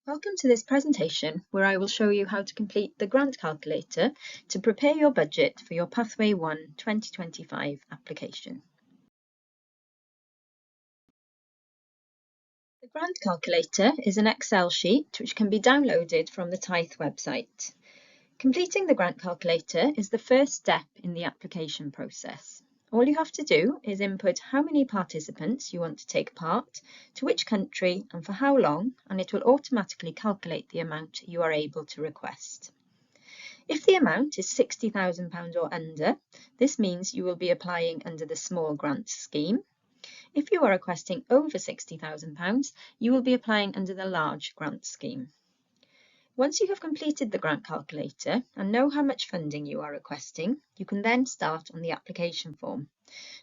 Welcome to this presentation where I will show you how to complete the grant calculator to prepare your budget for your Pathway 1 2025 application. The grant calculator is an Excel sheet which can be downloaded from the Tithe website. Completing the grant calculator is the first step in the application process. All you have to do is input how many participants you want to take part, to which country and for how long, and it will automatically calculate the amount you are able to request. If the amount is £60,000 or under, this means you will be applying under the small grant scheme. If you are requesting over £60,000, you will be applying under the large grant scheme. Once you have completed the grant calculator and know how much funding you are requesting, you can then start on the application form.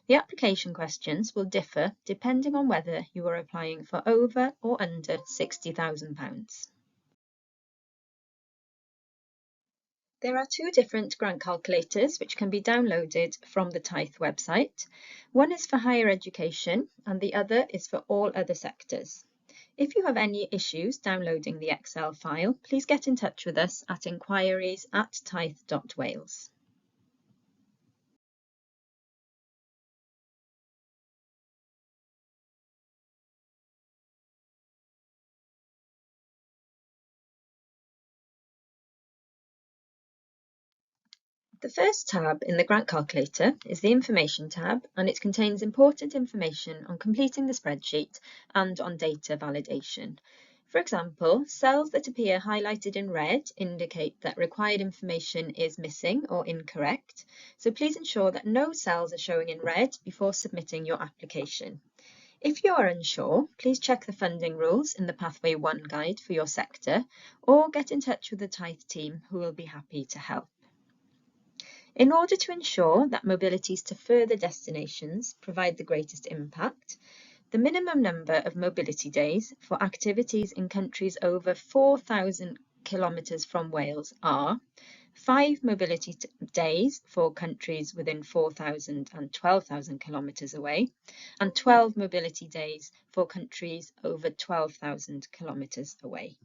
The application questions will differ depending on whether you are applying for over or under £60,000. There are two different grant calculators which can be downloaded from the Tithe website. One is for higher education and the other is for all other sectors. If you have any issues downloading the Excel file, please get in touch with us at inquiries@tithe.wales. The first tab in the grant calculator is the Information tab, and it contains important information on completing the spreadsheet and on data validation. For example, cells that appear highlighted in red indicate that required information is missing or incorrect, so please ensure that no cells are showing in red before submitting your application. If you are unsure, please check the funding rules in the Pathway 1 guide for your sector, or get in touch with the Tithe team who will be happy to help. In order to ensure that mobilities to further destinations provide the greatest impact, the minimum number of mobility days for activities in countries over 4,000 kilometres from Wales are 5 mobility days for countries within 4,000 and 12,000 kilometres away, and 12 mobility days for countries over 12,000 kilometres away.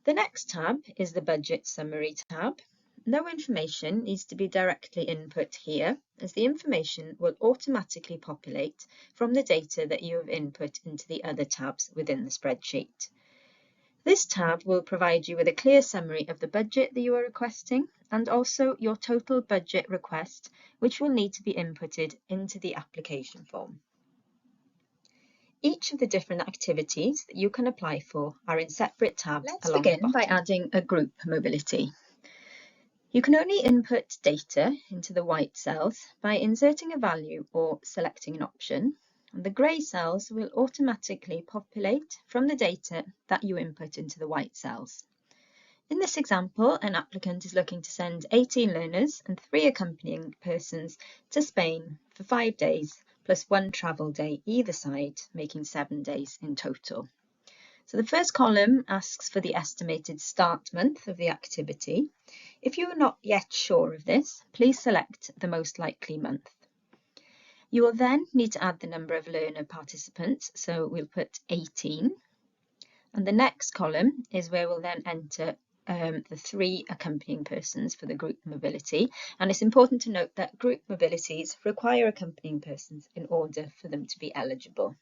The next tab is the Budget Summary tab. No information needs to be directly input here, as the information will automatically populate from the data that you have input into the other tabs within the spreadsheet. This tab will provide you with a clear summary of the budget that you are requesting and also your total budget request, which will need to be inputted into the application form. Each of the different activities that you can apply for are in separate tabs. Let's begin by adding a group mobility. You can only input data into the white cells by inserting a value or selecting an option. And the grey cells will automatically populate from the data that you input into the white cells. In this example, an applicant is looking to send 18 learners and 3 accompanying persons to Spain for 5 days, plus 1 travel day either side, making 7 days in total. So the first column asks for the estimated start month of the activity. If you are not yet sure of this, please select the most likely month. You will then need to add the number of learner participants, so we'll put 18. And the next column is where we'll then enter the 3 accompanying persons for the group mobility. And it's important to note that group mobilities require accompanying persons in order for them to be eligible.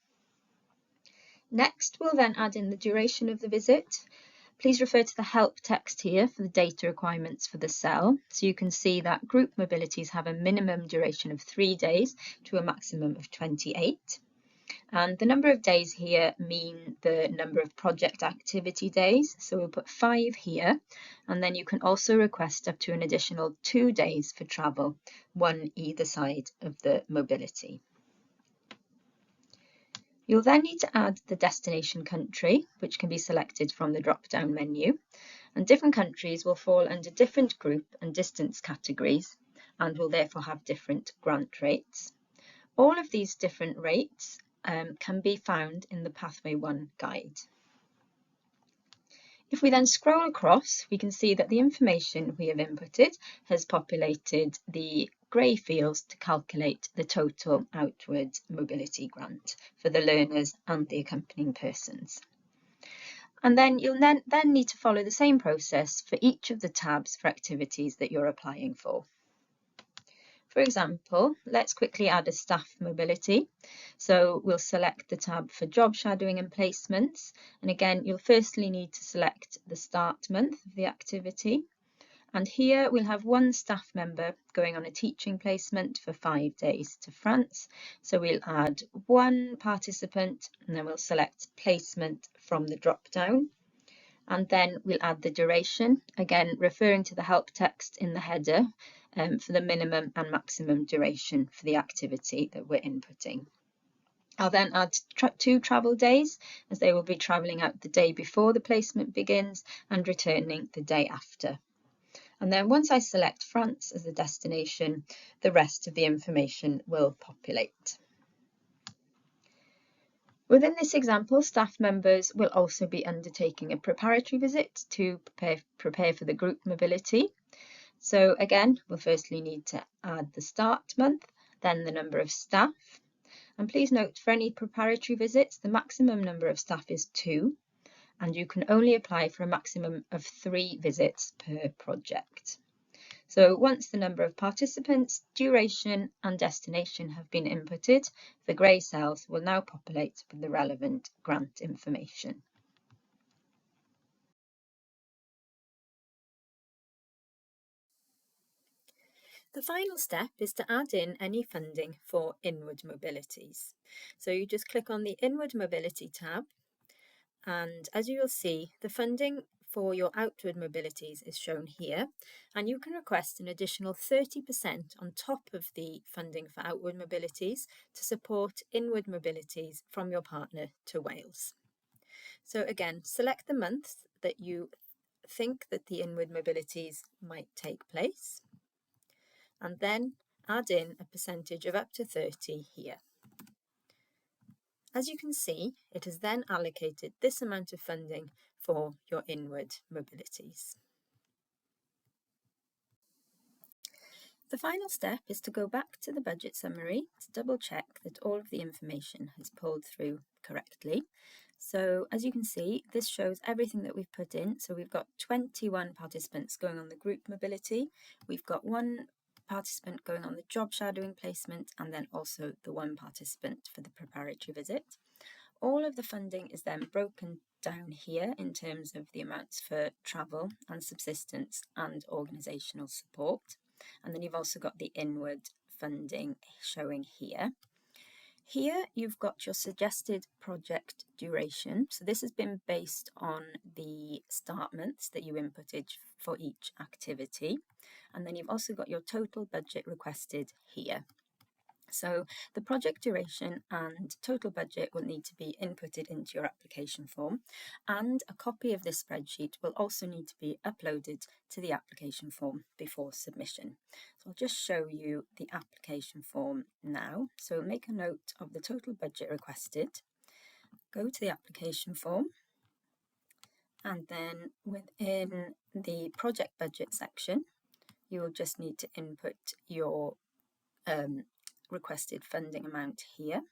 Next, we'll then add in the duration of the visit. Please refer to the help text here for the data requirements for the cell. So you can see that group mobilities have a minimum duration of 3 days to a maximum of 28. And the number of days here mean the number of project activity days. So we'll put 5 here. And then you can also request up to an additional 2 days for travel, 1 either side of the mobility. You'll then need to add the destination country, which can be selected from the drop-down menu. And different countries will fall under different group and distance categories and will therefore have different grant rates. All of these different rates can be found in the Pathway 1 guide. If we then scroll across, we can see that the information we have inputted has populated the grey fields to calculate the total outward mobility grant for the learners and the accompanying persons. And then you'll then need to follow the same process for each of the tabs for activities that you're applying for. For example, let's quickly add a staff mobility. So we'll select the tab for job shadowing and placements. And again, you'll firstly need to select the start month of the activity. And here we'll have one staff member going on a teaching placement for 5 days to France. So we'll add one participant and then we'll select placement from the drop-down. And then we'll add the duration, again referring to the help text in the header for the minimum and maximum duration for the activity that we're inputting. I'll then add 2 travel days, as they will be travelling out the day before the placement begins and returning the day after. And then once I select France as the destination, the rest of the information will populate. Within this example, staff members will also be undertaking a preparatory visit to prepare for the group mobility. So again, we'll firstly need to add the start month, then the number of staff. And please note, for any preparatory visits, the maximum number of staff is 2, and you can only apply for a maximum of 3 visits per project. So once the number of participants, duration and destination have been inputted, the grey cells will now populate with the relevant grant information. The final step is to add in any funding for inward mobilities. So you just click on the Inward Mobility tab, and as you will see, the funding for your outward mobilities is shown here, and you can request an additional 30% on top of the funding for outward mobilities to support inward mobilities from your partner to Wales. So again, select the month that you think that the inward mobilities might take place, and then add in a percentage of up to 30 here. As you can see, it has then allocated this amount of funding for your inward mobilities. The final step is to go back to the budget summary to double check that all of the information has pulled through correctly. So as you can see, this shows everything that we've put in. So we've got 21 participants going on the group mobility. We've got 1 participant going on the job shadowing placement, and then also the 1 participant for the preparatory visit. All of the funding is then broken down here in terms of the amounts for travel and subsistence and organisational support. And then you've also got the inward funding showing here. Here you've got your suggested project duration. So this has been based on the start months that you inputted for each activity. And then you've also got your total budget requested here. So the project duration and total budget will need to be inputted into your application form, and a copy of this spreadsheet will also need to be uploaded to the application form before submission. So I'll just show you the application form now. So make a note of the total budget requested, go to the application form, and then within the project budget section, you will just need to input your requested funding amount here,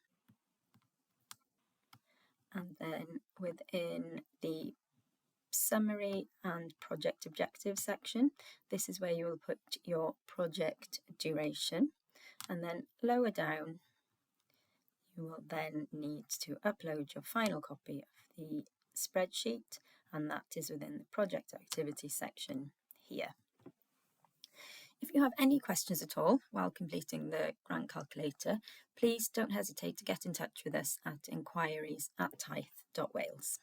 and then within the summary and project objective section, this is where you will put your project duration, and then lower down you will then need to upload your final copy of the spreadsheet, and that is within the project activity section here. If you have any questions at all while completing the grant calculator, please don't hesitate to get in touch with us at inquiries@taith.wales.